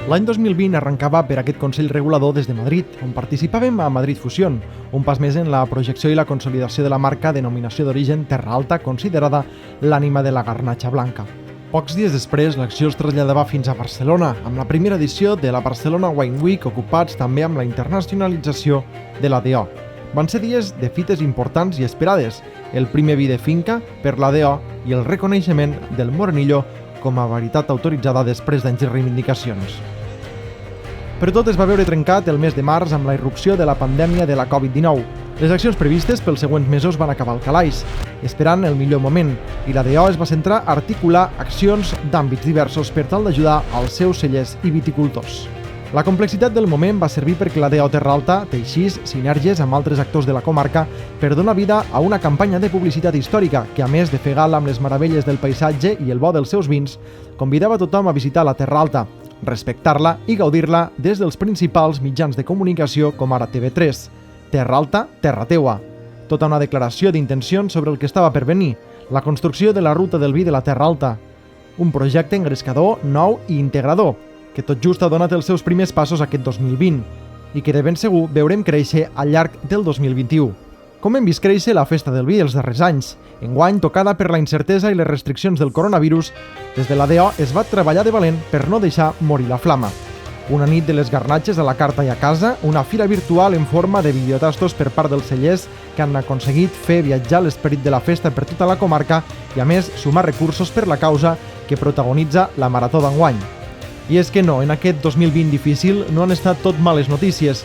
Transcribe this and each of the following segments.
L'any 2020 arrencava per aquest Consell Regulador des de Madrid, on participàvem a Madrid Fusión, un pas més en la projecció i la consolidació de la marca denominació d'origen Terra Alta, considerada l'ànima de la garnatxa blanca. Pocs dies després, l'acció es traslladava fins a Barcelona, amb la primera edició de la Barcelona Wine Week, ocupats també amb la internacionalització de la DO. Van ser dies de fites importants i esperades, el primer vi de finca per la DO i el reconeixement del Morenillo com a varietat autoritzada després d'anys de reivindicacions. Però tot es va veure trencat el mes de març amb la irrupció de la pandèmia de la Covid-19. Les accions previstes pels següents mesos van acabar al calaix, esperant el millor moment, i la DO es va centrar a articular accions d'àmbits diversos per tal d'ajudar als seus cellers i viticultors. La complexitat del moment va servir perquè la DO Terra Alta teixís sinergies amb altres actors de la comarca per donar vida a una campanya de publicitat històrica que, a més de fer gala amb les meravelles del paisatge i el bo dels seus vins, convidava tothom a visitar la Terra Alta, respectar-la i gaudir-la des dels principals mitjans de comunicació com ara TV3. Terra Alta, terra teua. Tota una declaració d'intencions sobre el que estava per venir, la construcció de la ruta del vi de la Terra Alta. Un projecte engrescador, nou i integrador, que tot just ha donat els seus primers passos aquest 2020 i que de ben segur veurem créixer al llarg del 2021. Com hem vist créixer la festa del vi els darrers anys, enguany tocada per la incertesa i les restriccions del coronavirus, des de la DO es va treballar de valent per no deixar morir la flama. Una nit de les garnatxes a la carta i a casa, una fira virtual en forma de videotastos per part dels cellers que han aconseguit fer viatjar l'esperit de la festa per tota la comarca i, a més, sumar recursos per la causa que protagonitza la Marató d'enguany. I és que no, en aquest 2020 difícil no han estat tot males notícies.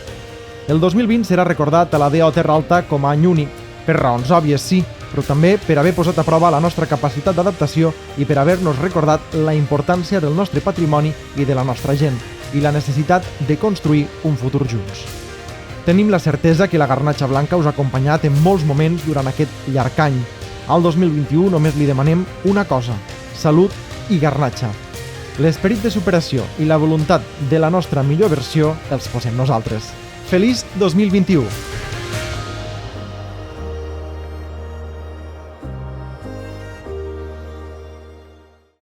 El 2020 serà recordat a la DO Terra Alta com a any únic, per raons òbvies sí, però també per haver posat a prova la nostra capacitat d'adaptació i per haver-nos recordat la importància del nostre patrimoni i de la nostra gent, i la necessitat de construir un futur junts. Tenim la certesa que la garnatxa blanca us ha acompanyat en molts moments durant aquest llarg any. Al 2021 només li demanem una cosa: salut i garnatxa. L'esperit de superació i la voluntat de la nostra millor versió els posem nosaltres. Feliç 2021!